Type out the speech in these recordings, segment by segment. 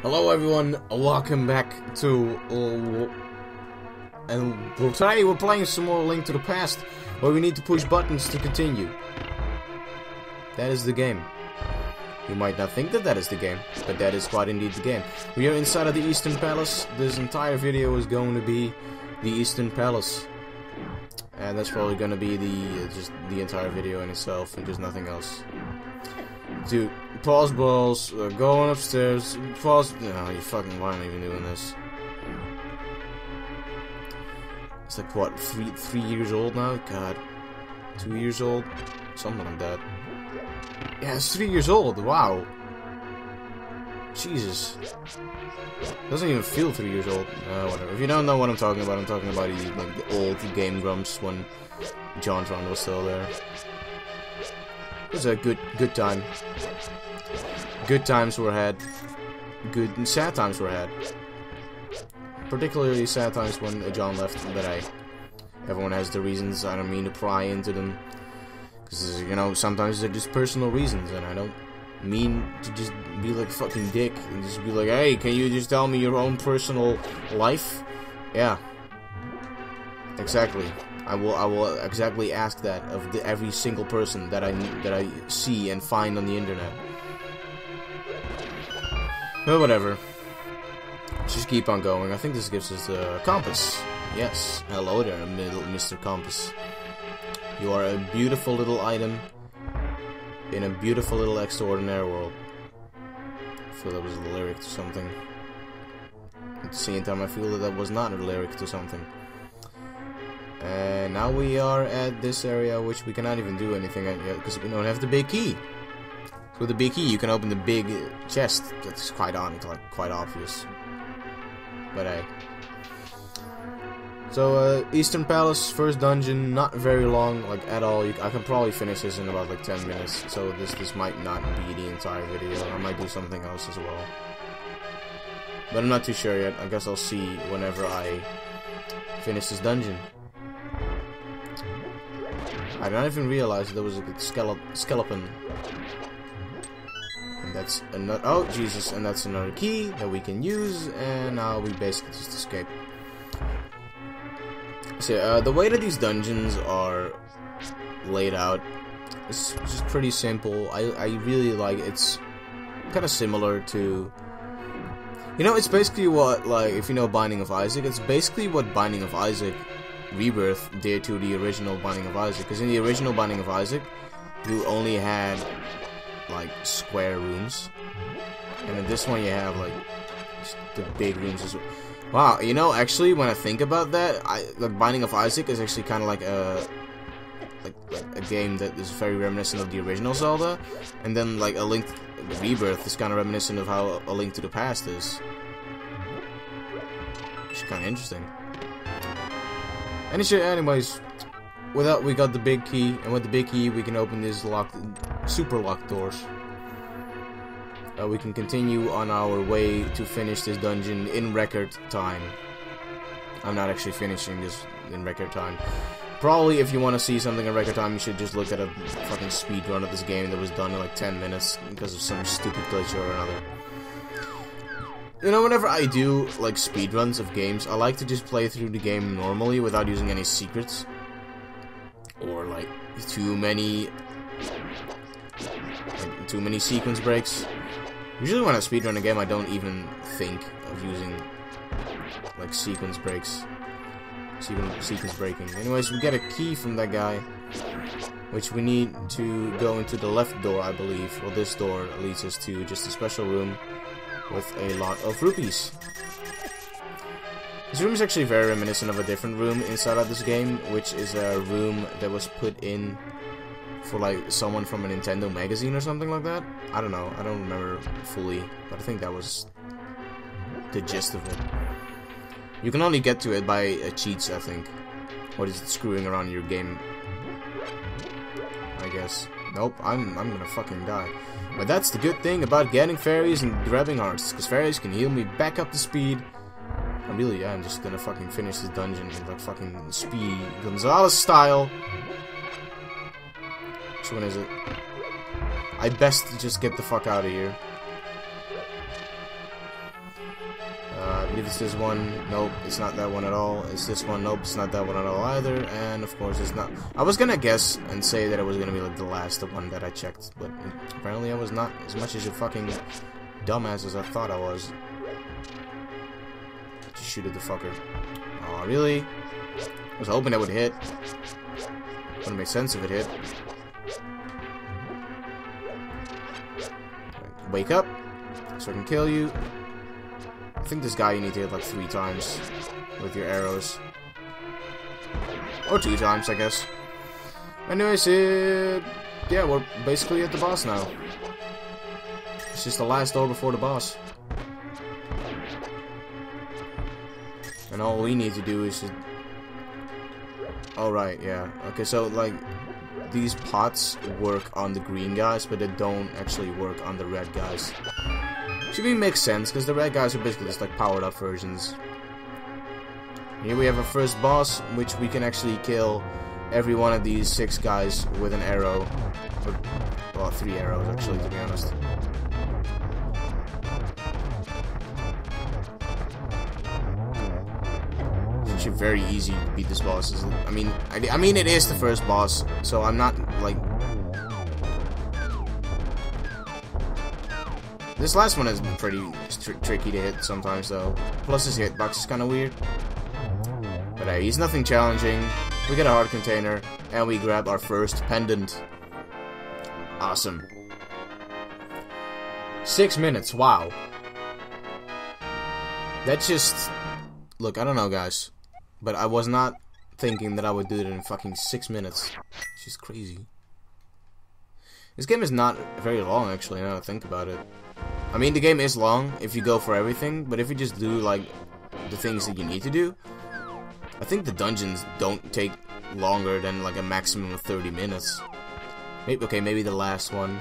Hello everyone, welcome back to and today we're playing some more Link to the Past, where we need to push buttons to continue. That is the game. You might not think that that is the game, but that is quite indeed the game. We are inside of the Eastern Palace. This entire video is going to be the Eastern Palace, and that's probably going to be just the entire video in itself and just nothing else. Dude, pause balls, going upstairs, pause. No, you fucking, why am I even doing this? It's like, what, three years old now? God. 2 years old? Something like that. Yeah, it's 3 years old, wow. Jesus. Doesn't even feel 3 years old. Whatever. If you don't know what I'm talking about the old Game Grumps when JonTron was still there. It was a good time. Good times were had. Good and sad times were had. Particularly sad times when John left, but everyone has their reasons. I don't mean to pry into them. Because, you know, sometimes they're just personal reasons, and I don't mean to just be like fucking dick and just be like, hey, can you just tell me your own personal life? Yeah. Exactly. I will exactly ask that of every single person that I see and find on the internet. But whatever. Let's just keep on going. I think this gives us a compass. Yes. Hello there, Mr. Compass. You are a beautiful little item in a beautiful little extraordinary world. I feel that was a lyric to something. At the same time, I feel that that was not a lyric to something. And now we are at this area, which we cannot even do anything at yet because we don't have the big key. So with the big key, you can open the big chest. That's quite obvious. But hey. So Eastern Palace, first dungeon, not very long, like at all. I can probably finish this in about like 10 minutes. So this might not be the entire video. I might do something else as well. But I'm not too sure yet. I guess I'll see whenever I finish this dungeon. I did not even realize there was a skeleton. And that's another. Oh Jesus! And that's another key that we can use. And now we basically just escape. So the way that these dungeons are laid out is just pretty simple. I really like. It's kind of similar to. You know, it's basically what, like, if you know Binding of Isaac, it's basically what Binding of Isaac Rebirth did to the original Binding of Isaac. Because in the original Binding of Isaac, you only had, like, square rooms. And in this one, you have, like, the big rooms as well. Wow, you know, actually, when I think about that, like, Binding of Isaac is actually kind of like a game that is very reminiscent of the original Zelda. And then, like, A Link to Rebirth is kind of reminiscent of how A Link to the Past is. Which is kind of interesting. Anyways, we got the big key, and with the big key we can open these super locked doors. We can continue on our way to finish this dungeon in record time. I'm not actually finishing this in record time. Probably if you want to see something in record time, you should just look at a fucking speedrun of this game that was done in like 10 minutes because of some stupid glitch or another. You know, whenever I do, like, speedruns of games, I like to just play through the game normally without using any secrets. Or, like, too many sequence breaks. Usually when I speedrun a game, I don't even think of using, like, sequence breaks. Sequence breaking. Anyways, we get a key from that guy, which we need to go into the left door, I believe. Well, this door leads us to just a special room with a lot of rupees. This room is actually very reminiscent of a different room inside of this game, which is a room that was put in for like someone from a Nintendo magazine or something like that. I don't know, I don't remember fully, but I think that was the gist of it. You can only get to it by cheats, I think. Or is it screwing around your game? I guess. Nope, I'm gonna fucking die. But that's the good thing about getting fairies and grabbing hearts, because fairies can heal me back up to speed. I'm just gonna fucking finish this dungeon in like fucking Speedy Gonzales style. Which one is it? I best just get the fuck out of here. believe it's this one. Nope, it's not that one at all. It's this one. Nope, it's not that one at all either. And of course, it's not. I was gonna guess and say that it was gonna be like the last one that I checked, but apparently I was not as much as a fucking dumbass as I thought I was. Just shoot at the fucker. Oh, really? I was hoping that would hit. Wouldn't make sense if it hit. Wake up, so I can kill you. I think this guy you need to hit like 3 times with your arrows. Or 2 times, I guess. Anyways, yeah, we're basically at the boss now. It's just the last door before the boss. And all we need to do is just... Oh, right, yeah. Okay, so, like, these pots work on the green guys, but they don't actually work on the red guys. Which even makes sense, because the red guys are basically just, like, powered up versions. Here we have our first boss, which we can actually kill every one of these 6 guys with an arrow. Or, well, 3 arrows, actually, to be honest. Very easy to beat this boss. I mean, it is the first boss, so I'm not like. This last one has been pretty tricky to hit sometimes, though. Plus, his hitbox is kind of weird. But hey, he's nothing challenging. We get a heart container, and we grab our first pendant. Awesome. 6 minutes. Wow. That's just. Look, I don't know, guys. But I was not thinking that I would do it in fucking 6 minutes. It's just crazy. This game is not very long, actually, now that I think about it. I mean, the game is long if you go for everything, but if you just do, like, the things that you need to do, I think the dungeons don't take longer than, like, a maximum of 30 minutes. Maybe, okay, maybe the last one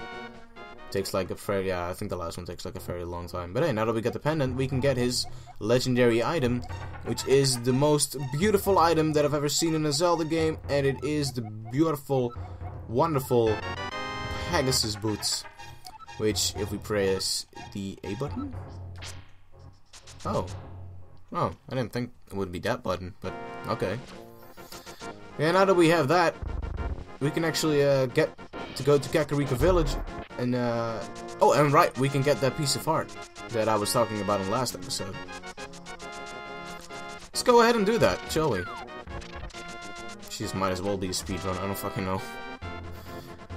takes like a fair, yeah, I think the last one takes like a very long time. But hey, now that we got the pendant, we can get his legendary item, which is the most beautiful item that I've ever seen in a Zelda game, and it is the beautiful, wonderful Pegasus boots, which if we press the A button, oh, I didn't think it would be that button, but okay. Yeah, now that we have that, we can actually get to go to Kakariko Village. And, oh, and right, we can get that piece of art that I was talking about in the last episode. Let's go ahead and do that, shall we? She's might as well be a speedrun, I don't fucking know.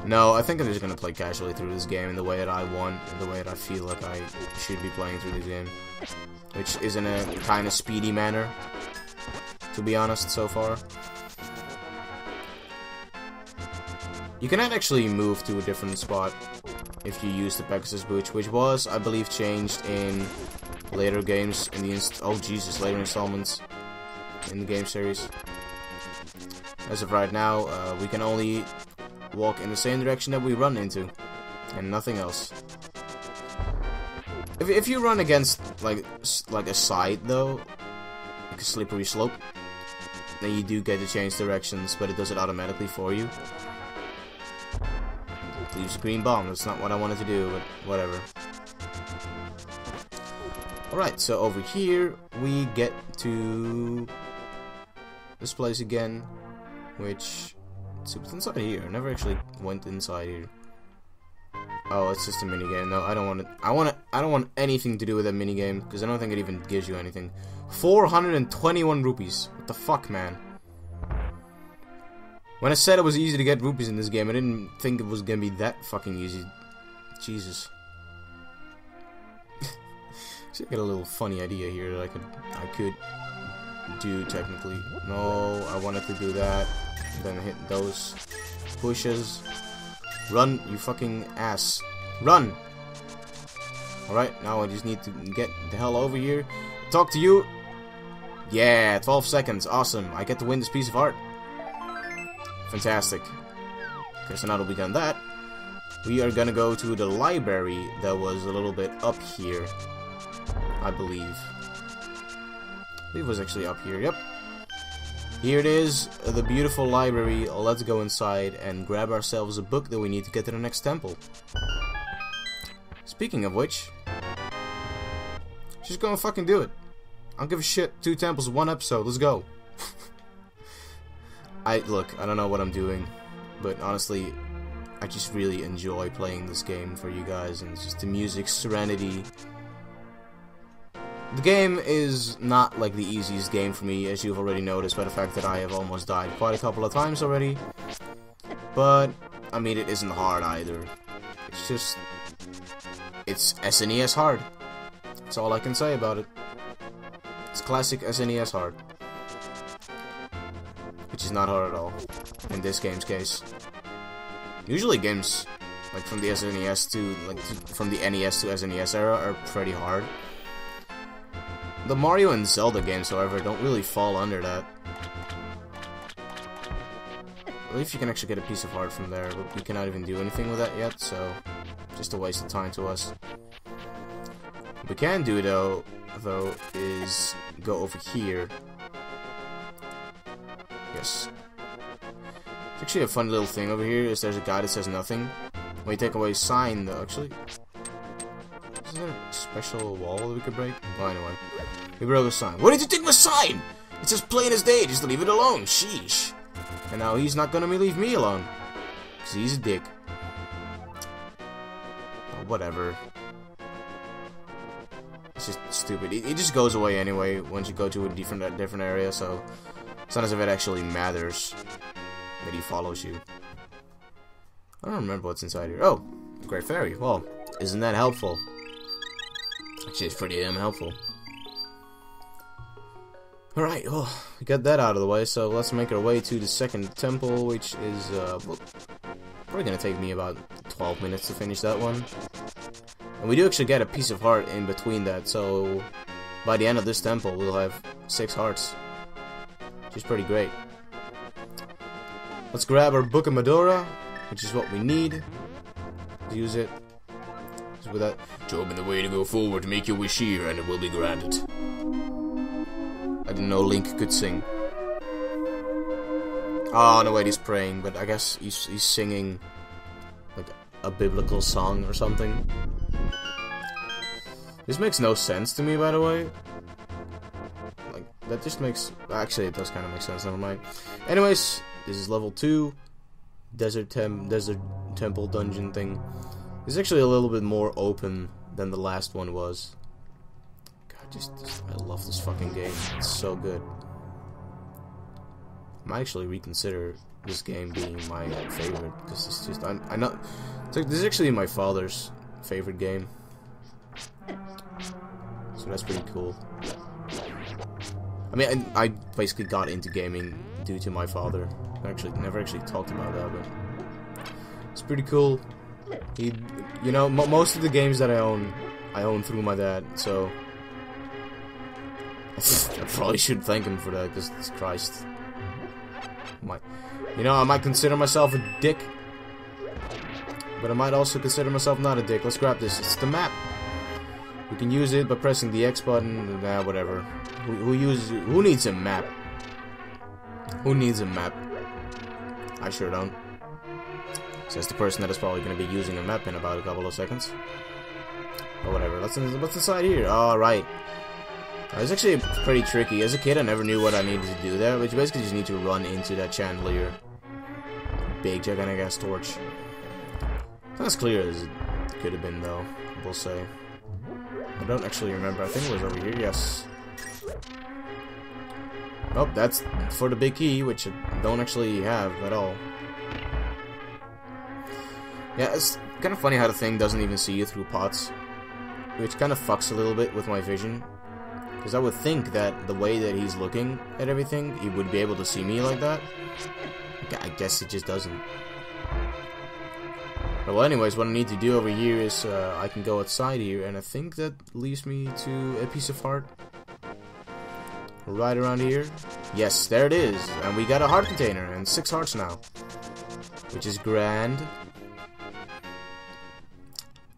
No, I think I'm just gonna play casually through this game in the way that I want, in the way that I feel like I should be playing through this game. Which is in a kind of speedy manner, to be honest, so far. You cannot actually move to a different spot if you use the Pegasus Boots, which was, I believe, changed in later games, in the later installments in the game series. As of right now, we can only walk in the same direction that we run into, and nothing else. If you run against like a side though, like a slippery slope, then you do get to change directions, but it does it automatically for you. Leaves a green bomb. That's not what I wanted to do, but whatever. Alright, so over here we get to this place again, which let's see what's inside here. I never actually went inside here. Oh, it's just a minigame. No, I don't want it. I don't want anything to do with that minigame because I don't think it even gives you anything. 421 rupees. What the fuck, man? When I said it was easy to get rupees in this game, I didn't think it was gonna be that fucking easy. Jesus. See, I got a little funny idea here that I could do technically. No, I wanted to do that. Then hit those pushes. Run, you fucking ass. Run! Alright, now I just need to get the hell over here. Talk to you. Yeah, 12 seconds. Awesome. I get to win this piece of art. Fantastic. Okay, so now that we've done that, we are gonna go to the library that was a little bit up here, I believe. I believe it was actually up here, yep. Here it is, the beautiful library. Let's go inside and grab ourselves a book that we need to get to the next temple. Speaking of which, just gonna fucking do it. I don't give a shit. 2 temples, 1 episode. Let's go. Look, I don't know what I'm doing, but honestly, I just really enjoy playing this game for you guys, and it's just the music, serenity. The game is not like the easiest game for me, as you've already noticed by the fact that I have almost died quite a couple of times already. But, I mean, it isn't hard either. It's just... it's SNES hard. That's all I can say about it. It's classic SNES hard. Which is not hard at all, in this game's case. Usually games, like from the SNES to, from the NES to SNES era are pretty hard. The Mario and Zelda games, however, don't really fall under that. I believe you can actually get a piece of heart from there, but we cannot even do anything with that yet, so just a waste of time to us. What we can do though, is go over here. Yes. It's actually a fun little thing over here, is there's a guy that says nothing. When you take away sign though, actually... is there a special wall that we could break? Oh, anyway. We broke a sign. What did you take my sign? It's as plain as day, just leave it alone, sheesh. And now he's not gonna leave me alone. Cause he's a dick. Oh, whatever. It's just stupid. It just goes away anyway once you go to a different area, so it's not as if it actually matters that he follows you. I don't remember what's inside here. Oh, Great Fairy. Well, isn't that helpful? Actually, it's pretty damn helpful. Alright, well, we got that out of the way, so let's make our way to the second temple, which is, well, probably gonna take me about 12 minutes to finish that one. And we do actually get a piece of heart in between that, so by the end of this temple, we'll have 6 hearts. Which is pretty great. Let's grab our Book of Medora, which is what we need. Let's use it. So with that, show me the way to go forward to make your wish here, and it will be granted. I didn't know Link could sing. Oh, no, wait, he's praying, but I guess he's singing like a biblical song or something. This makes no sense to me, by the way. Like, that just makes... actually, it does kind of make sense, never mind. Anyways, this is level 2. Desert Temple dungeon thing. It's actually a little bit more open than the last one was. I love this fucking game. It's so good. I might actually reconsider this game being my favorite, because it's just I'm not. It's like, this is actually my father's favorite game, so that's pretty cool. I mean, I basically got into gaming due to my father. I never actually talked about that, but it's pretty cool. You know, most of the games that I own through my dad, so. I probably should thank him for that, because Christ. You know, I might consider myself a dick, but I might also consider myself not a dick. Let's grab this. It's the map. We can use it by pressing the X button. Nah, whatever. Who needs a map? Who needs a map? I sure don't. Says the person that is probably going to be using a map in about a couple of seconds. Or whatever. What's inside here? Alright. It's actually pretty tricky. As a kid, I never knew what I needed to do there, but you basically just need to run into that chandelier. Big gigantic ass torch. Not as clear as it could have been, though, we'll say. I don't actually remember. I think it was over here, yes. Nope, that's for the big key, which I don't actually have at all. Yeah, it's kind of funny how the thing doesn't even see you through pots, which kind of fucks a little bit with my vision. Because I would think that the way that he's looking at everything, he would be able to see me like that. I guess it just doesn't. Well, anyways, what I need to do over here is I can go outside here, and I think that leaves me to a piece of heart. Right around here. Yes, there it is. And we got a heart container, and 6 hearts now. Which is grand.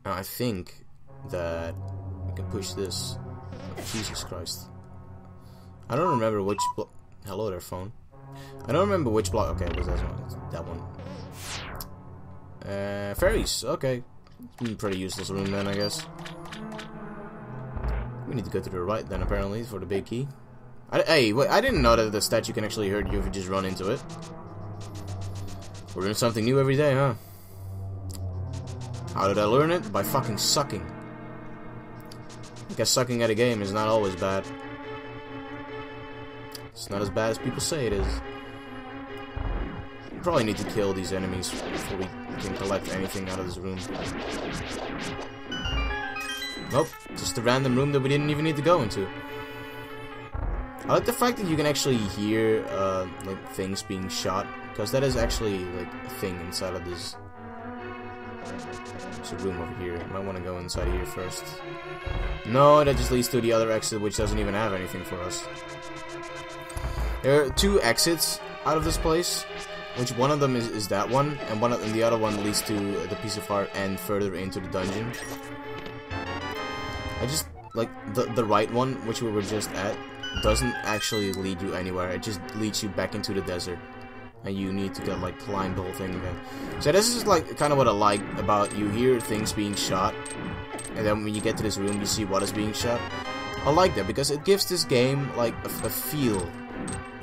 Now, I think that we can push this. Jesus Christ. I don't remember which block. Hello there, phone. I don't remember which block. Okay, it was that one. Fairies. Okay. Pretty useless room then, I guess. We need to go to the right then, apparently, for the big key. Hey, wait, I didn't know that the statue can actually hurt you if you just run into it. We're doing something new every day, huh? How did I learn it? By fucking sucking. I guess sucking at a game is not always bad. It's not as bad as people say it is. We probably need to kill these enemies before we can collect anything out of this room. Nope, just a random room that we didn't even need to go into. I like the fact that you can actually hear like things being shot, because that is actually like a thing inside of this. There's a room over here. I might want to go inside here first. No, that just leads to the other exit, which doesn't even have anything for us. There are two exits out of this place, which one of them is that one, and the other one leads to the piece of heart and further into the dungeon. I just like the right one, which we were just at, doesn't actually lead you anywhere. It just leads you back into the desert, and you need to like climb the whole thing again. So this is like kind of what I like about, you hear things being shot, and then when you get to this room, you see what is being shot. I like that because it gives this game like a feel,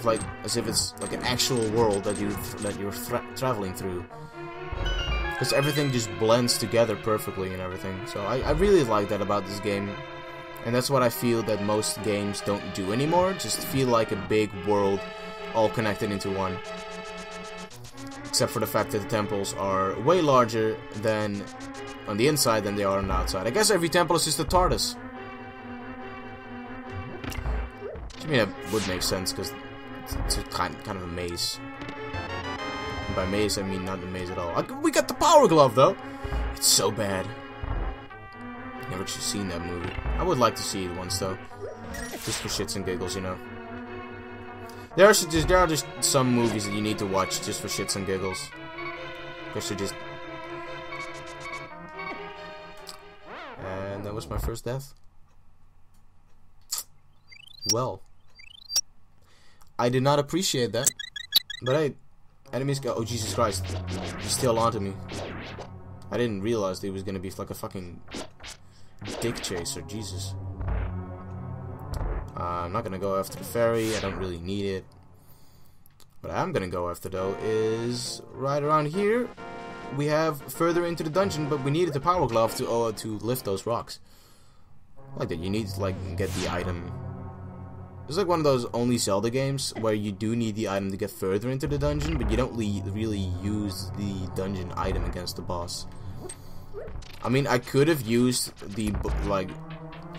like as if it's like an actual world that you're traveling through. Because everything just blends together perfectly and everything. So I really like that about this game. And that's what I feel that most games don't do anymore. Just feel like a big world all connected into one. Except for the fact that the temples are way larger than on the inside than they are on the outside. I guess every temple is just a TARDIS. I mean, that would make sense because it's a kind of a maze. And by maze, I mean not the maze at all. We got the power glove, though. It's so bad. Never actually seen that movie. I would like to see it once, though. Just for shits and giggles, you know. There are just some movies that you need to watch just for shits and giggles. Because you just... And that was my first death. Well. I did not appreciate that. But hey, enemies go... Oh, Jesus Christ. He's still onto me. I didn't realize that he was gonna be like a fucking dick chaser. Jesus. I'm not gonna go after the ferry. I don't really need it. What I'm gonna go after, though, is right around here. We have further into the dungeon, but we needed the power glove to lift those rocks. Like that, you need to like get the item. It's like one of those only Zelda games where you do need the item to get further into the dungeon, but you don't really use the dungeon item against the boss. I mean, I could have used the,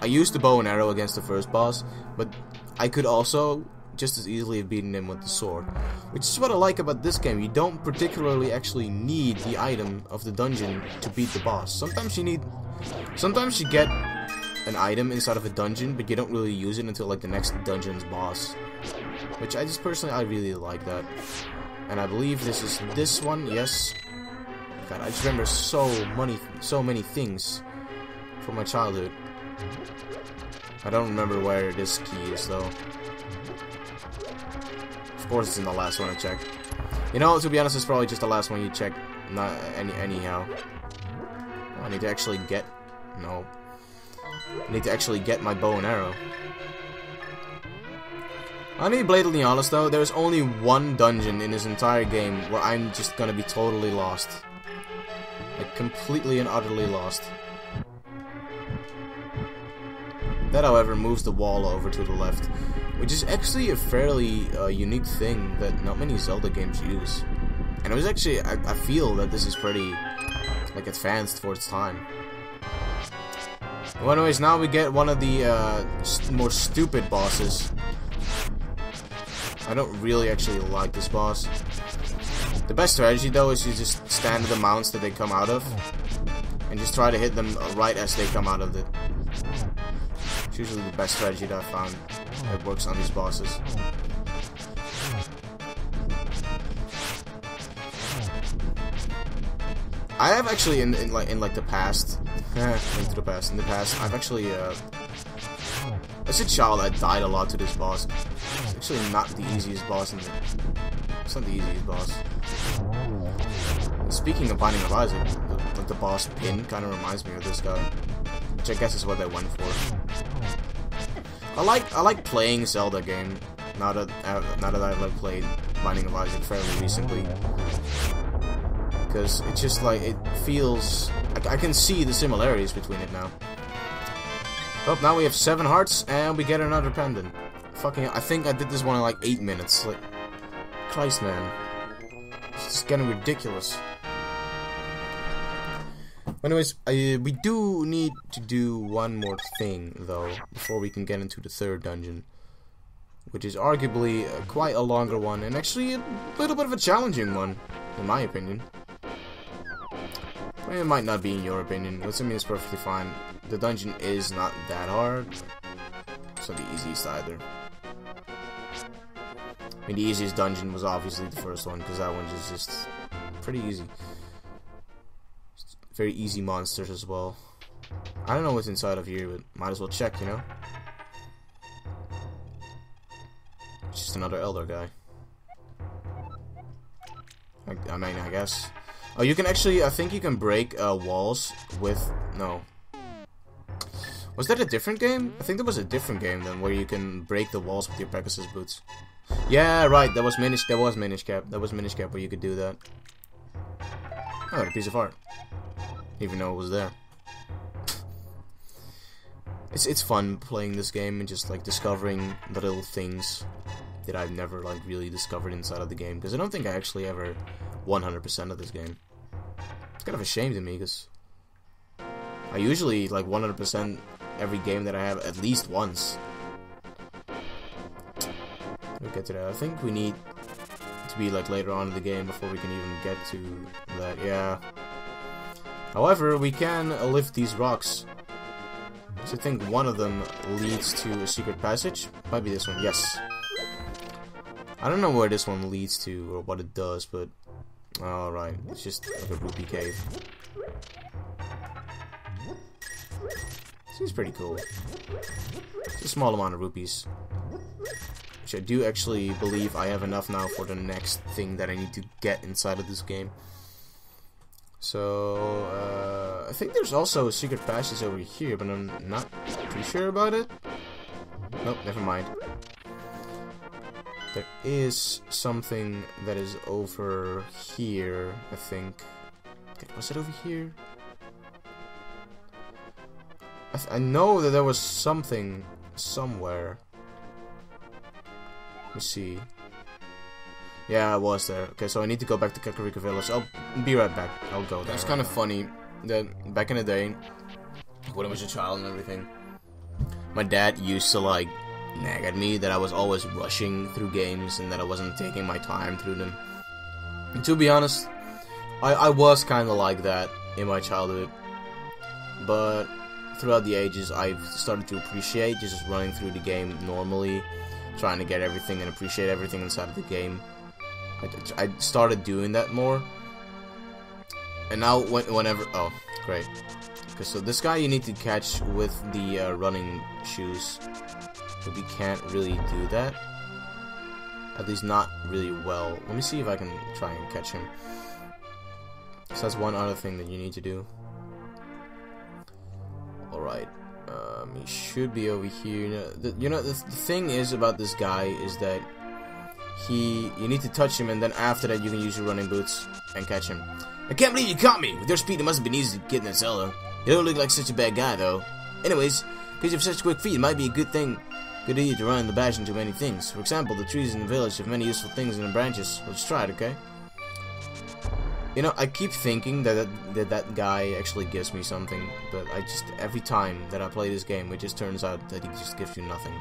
I used the bow and arrow against the first boss, but I could also just as easily have beaten him with the sword. Which is what I like about this game. You don't particularly actually need the item of the dungeon to beat the boss. Sometimes you get an item inside of a dungeon, but you don't really use it until like the next dungeon's boss. Which I really like that. And I believe this is this one, yes. God, I just remember so many things from my childhood. I don't remember where this key is though. Of course it's in the last one I checked. You know, to be honest, it's probably just the last one you check. Not anyhow. Oh, I need to actually get... No. I need to actually get my bow and arrow. I'll be blatantly honest though, there's only one dungeon in this entire game where I'm just gonna be totally lost. Like, completely and utterly lost. That, however, moves the wall over to the left, which is actually a fairly unique thing that not many Zelda games use. And it was actually, I feel that this is pretty, like, advanced for its time. Well, anyways, now we get one of the more stupid bosses. I don't really actually like this boss. The best strategy, though, is you just stand at the mounts that they come out of, and just try to hit them right as they come out of it. It's usually the best strategy that I've found that works on these bosses. I have actually in the past, in the past, I've actually as a child I died a lot to this boss. It's actually not the easiest boss in the. It's not the easiest boss. And speaking of Binding of Isaac, the boss Pin kind of reminds me of this guy, which I guess is what they went for. I like playing Zelda game. Now that I've like, played Binding of Isaac fairly recently, because it's just like it feels. I can see the similarities between it now. Oh, now we have 7 hearts and we get another pendant. Fucking, I think I did this one in like 8 minutes. Like, Christ, man, it's just getting ridiculous. Anyways, we do need to do one more thing, though, before we can get into the 3rd dungeon. Which is arguably quite a longer one, and actually a little bit of a challenging one, in my opinion. It might not be in your opinion, which I mean is perfectly fine. The dungeon is not that hard. It's not the easiest either. I mean, the easiest dungeon was obviously the first one, because that one is just pretty easy. Very easy monsters as well. I don't know what's inside of here, but might as well check, you know? It's just another elder guy. I mean, I guess. Oh, you can actually, I think you can break walls with, no. Was that a different game? I think there was a different game then, where you can break the walls with your Pegasus boots. Yeah, right, that was Minish Cap. That was Minish Cap where you could do that. Oh, a piece of art. Even though it was there. It's fun playing this game and just like discovering the little things that I've never like really discovered inside of the game, because I don't think I actually ever 100% of this game. It's kind of a shame to me, because I usually like 100% every game that I have at least once. We'll get to that. I think we need to be like later on in the game before we can even get to that. Yeah. However, we can lift these rocks. So I think one of them leads to a secret passage. Might be this one. Yes. I don't know where this one leads to or what it does, but alright, it's just like a rupee cave. Seems pretty cool. It's a small amount of rupees, which I do actually believe I have enough now for the next thing that I need to get inside of this game. So, I think there's also a secret passage over here, but I'm not pretty sure about it. Nope, never mind. There is something that is over here, I think. Was it over here? I know that there was something somewhere. Let me see. Yeah, I was there. Okay, so I need to go back to Kakariko Village. I'll be right back. I'll go there. It's kind of funny that back in the day, when I was a child and everything, my dad used to like nag at me that I was always rushing through games and that I wasn't taking my time through them. And to be honest, I was kind of like that in my childhood. But throughout the ages, I've started to appreciate just running through the game normally, trying to get everything and appreciate everything inside of the game. I started doing that more, and now whenever, oh great, okay, so this guy you need to catch with the running shoes, but we can't really do that, at least not really well. Let me see if I can try and catch him. So that's one other thing that you need to do. Alright, he should be over here. The thing is about this guy is that you need to touch him, and then after that you can use your running boots and catch him. I can't believe you caught me! With your speed it must have been easy to get in that cellar. You don't look like such a bad guy though. Anyways, because you have such quick feet, it might be a good idea to run the bash into many things. For example, the trees in the village have many useful things in the branches. Let's try it, okay? You know, I keep thinking that guy actually gives me something, but I just, every time that I play this game, it just turns out that he just gives you nothing.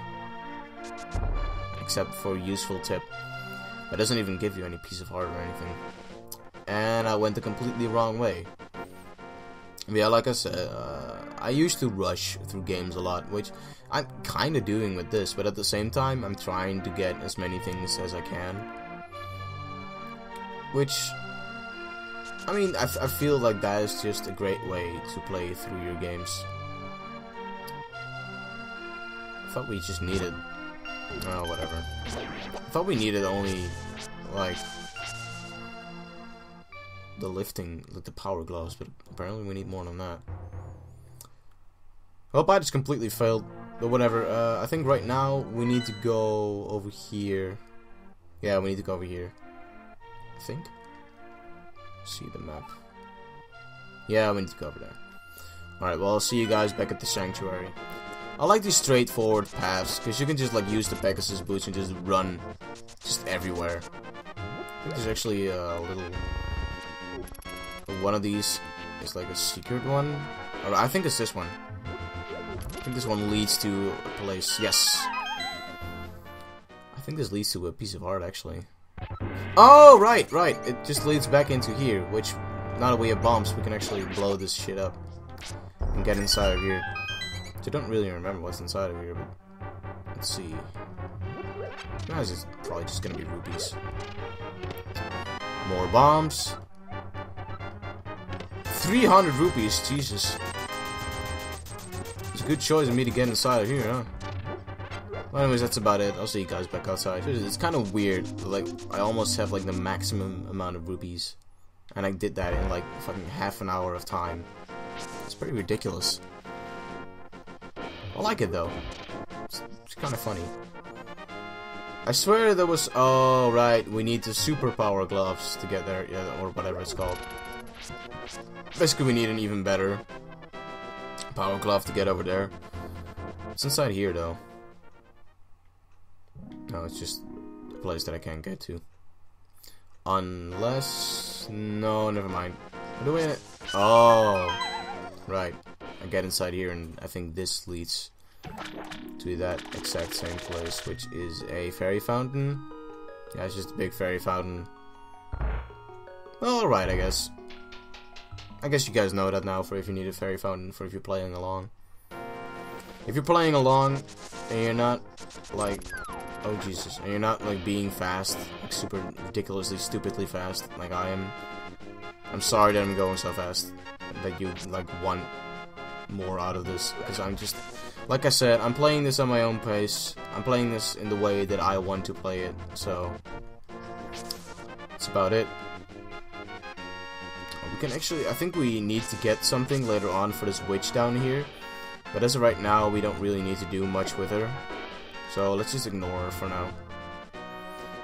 Except for a useful tip. That doesn't even give you any piece of art or anything. And I went the completely wrong way. Yeah, like I said, I used to rush through games a lot, which I'm kind of doing with this, but at the same time, I'm trying to get as many things as I can. Which, I mean, I feel like that is just a great way to play through your games. I thought we just needed... oh, whatever. I thought we needed only, like, the lifting, like the power gloves, but apparently we need more than that. Well, I just completely failed. But whatever, I think right now we need to go over here. Yeah, we need to go over here. I think. See the map. Yeah, we need to go over there. Alright, well, I'll see you guys back at the sanctuary. I like these straightforward paths, because you can just like use the Pegasus boots and just run just everywhere. I think there's actually a little... One of these is like a secret one. Or I think it's this one. I think this one leads to a place. Yes! I think this leads to a piece of art, actually. Oh, right, right! It just leads back into here, which, now that we have bombs, we can actually blow this shit up and get inside of here. I don't really remember what's inside of here, but let's see. No, it's probably just gonna be rupees. More bombs. 300 rupees, Jesus. It's a good choice of me to get inside of here, huh? Well, anyways, that's about it. I'll see you guys back outside. It's kind of weird. Like, I almost have like the maximum amount of rupees, and I did that in like fucking half an hour of time. It's pretty ridiculous. I like it though. It's kind of funny. I swear there was... Oh, right. We need the superpower gloves to get there. Yeah, or whatever it's called. Basically, we need an even better power glove to get over there. It's inside here, though. No, it's just a place that I can't get to. Unless... No, never mind. What do we... Oh. Right. I get inside here, and I think this leads to that exact same place, which is a fairy fountain. Yeah, it's just a big fairy fountain. Well, alright, I guess. I guess you guys know that now for if you need a fairy fountain, for if you're playing along. If you're playing along, and you're not, like... Oh, Jesus. And you're not, like, being fast, like, super ridiculously, stupidly fast, like I am. I'm sorry that I'm going so fast, that you, like, want more out of this, because I'm just... Like I said, I'm playing this on my own pace. I'm playing this in the way that I want to play it, so... That's about it. We can actually... I think we need to get something later on for this witch down here. But as of right now, we don't really need to do much with her. So let's just ignore her for now.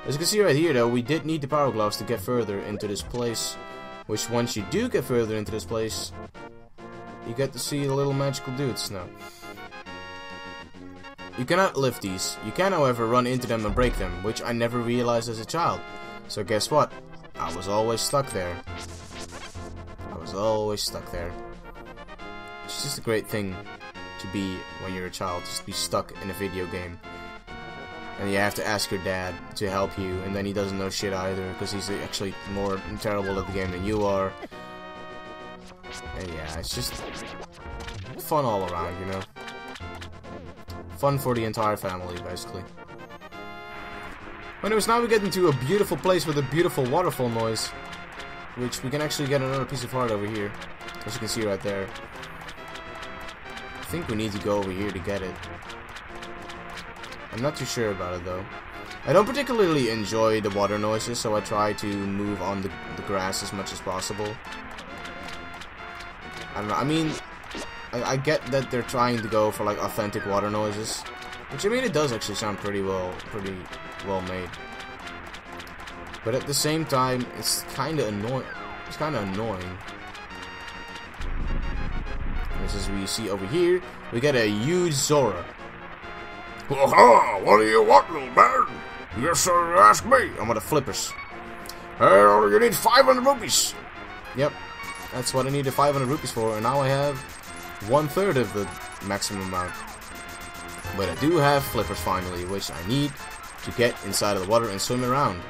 As you can see right here, though, we did need the power gloves to get further into this place. Which, once you do get further into this place, you get to see the little magical dudes now. You cannot lift these. You can, however, run into them and break them, which I never realized as a child. So guess what? I was always stuck there. I was always stuck there. It's just a great thing to be when you're a child, just be stuck in a video game. And you have to ask your dad to help you, and then he doesn't know shit either, because he's actually more terrible at the game than you are. And yeah, it's just fun all around, you know? Fun for the entire family, basically. Anyways, now we get into a beautiful place with a beautiful waterfall noise, which we can actually get another piece of art over here, as you can see right there. I think we need to go over here to get it. I'm not too sure about it, though. I don't particularly enjoy the water noises, so I try to move on the grass as much as possible. I don't know, I mean, I get that they're trying to go for, like, authentic water noises. Which, I mean, it does actually sound pretty well made. But at the same time, it's kinda annoying. It's kinda annoying. As we see over here, we get a huge Zora. Aha! What do you want, little man? Yes, sir, ask me. I'm with the flippers. Well, you need 500 rupees. Yep, that's what I needed 500 rupees for, and now I have 1/3 of the maximum amount. But I do have flippers finally, which I need to get inside of the water and swim around.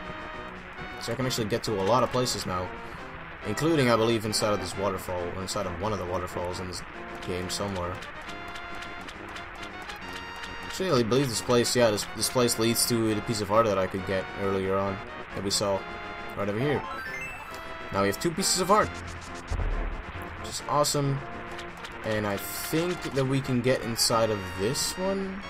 So I can actually get to a lot of places now, including, I believe, inside of this waterfall, or inside of one of the waterfalls in this game somewhere. Actually, I believe this place, yeah, this place leads to the piece of art that I could get earlier on, that we saw right over here. Now we have 2 pieces of art, which is awesome, and I think that we can get inside of this one.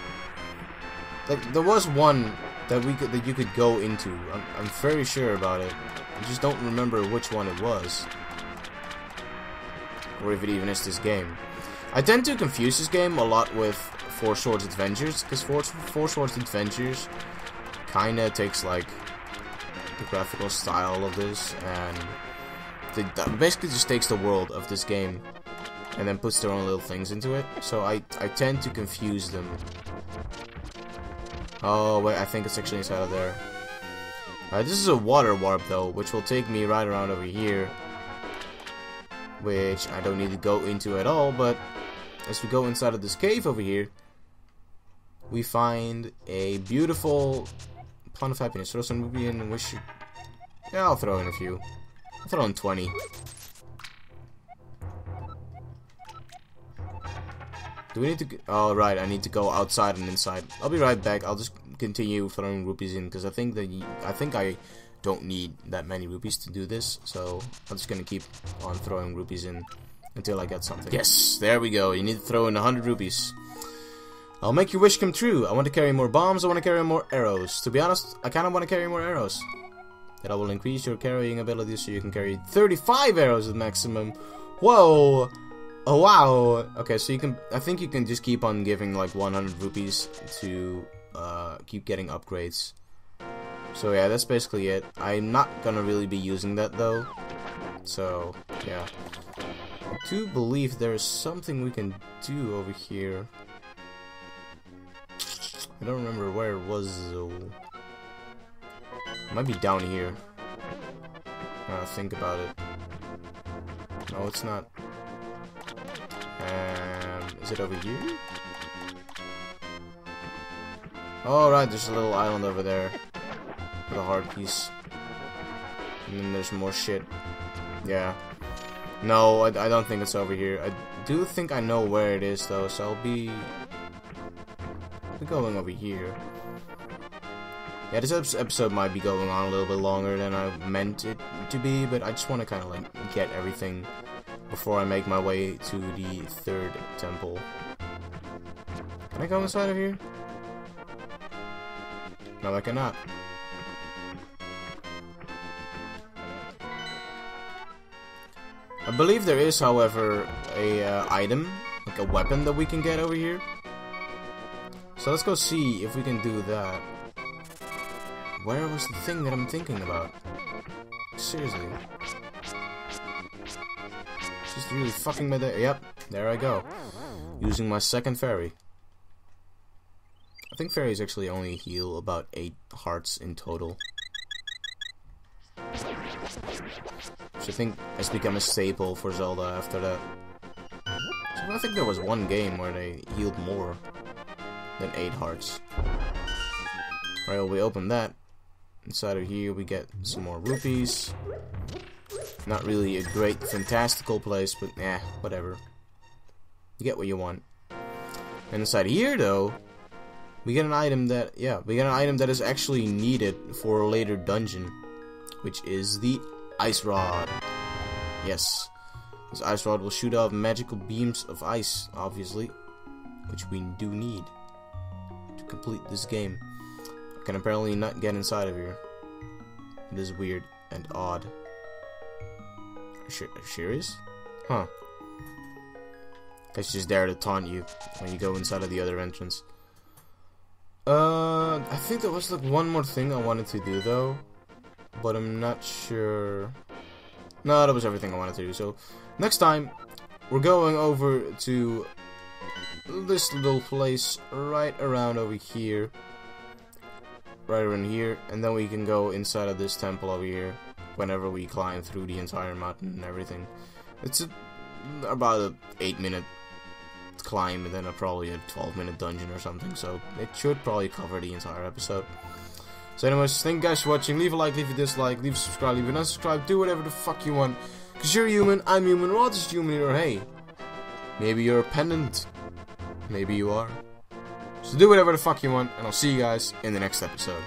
Like, there was one that you could go into. I'm very sure about it. I just don't remember which one it was, or if it even is this game. I tend to confuse this game a lot with Four Swords Adventures, because Four Swords Adventures kinda takes like the graphical style of this and basically just takes the world of this game and then puts their own little things into it. So I tend to confuse them. Oh wait, I think it's actually inside of there. This is a water warp though, which will take me right around over here, which I don't need to go into at all. But as we go inside of this cave over here, we find a beautiful Pond of Happiness. Throw some ruby in and wish. Yeah, I'll throw in a few. I'll throw in 20. Do we need to... Oh, right, I need to go outside and inside. I'll be right back. I'll just continue throwing rupees in, because I think I don't need that many rupees to do this. So, I'm just gonna keep on throwing rupees in until I get something. Yes, there we go. You need to throw in 100 rupees. I'll make your wish come true. I want to carry more bombs. I want to carry more arrows. To be honest, I kind of want to carry more arrows. That will increase your carrying ability so you can carry 35 arrows at maximum. Whoa! Oh wow! Okay, so you can. I think you can just keep on giving like 100 rupees to keep getting upgrades. So yeah, that's basically it. I'm not gonna really be using that though. So yeah, I do believe there is something we can do over here. I don't remember where it was though. It might be down here. Think about it. No, it's not. Is it over here? Oh, right, there's a little island over there with a hard piece. And then there's more shit. Yeah. No, I don't think it's over here. I do think I know where it is, though, so I'll be going over here. Yeah, this episode might be going on a little bit longer than I meant it to be, but I just want to kind of like get everything before I make my way to the third temple. Can I go inside of here? No, I cannot. I believe there is, however, a item, like a weapon that we can get over here. So let's go see if we can do that. Where was the thing that I'm thinking about? Seriously. Just really fucking me there. Yep, there I go. Using my second fairy. I think fairies actually only heal about 8 hearts in total. Which I think has become a staple for Zelda after that. So I think there was one game where they healed more than 8 hearts. Alright, well, we open that. Inside of here we get some more rupees. Not really a great fantastical place, but eh, whatever. You get what you want. And inside here though, we get an item that is actually needed for a later dungeon, which is the ice rod. Yes. This ice rod will shoot out magical beams of ice, obviously, which we do need to complete this game. I can apparently not get inside of here. It is weird and odd. Are you serious? Huh. It's just there to taunt you when you go inside of the other entrance. I think there was like one more thing I wanted to do though, but I'm not sure. No, that was everything I wanted to do. So next time we're going over to this little place right around over here. Right around here, and then we can go inside of this temple over here whenever we climb through the entire mountain and everything. It's about an 8-minute climb and then probably a 12-minute dungeon or something, so it should probably cover the entire episode. So anyways, thank you guys for watching. Leave a like, leave a dislike, leave a subscribe, leave an unsubscribe, do whatever the fuck you want, because you're human, I'm human, we're all just human here. Hey, maybe you're a pendant, maybe you are. So do whatever the fuck you want, and I'll see you guys in the next episode.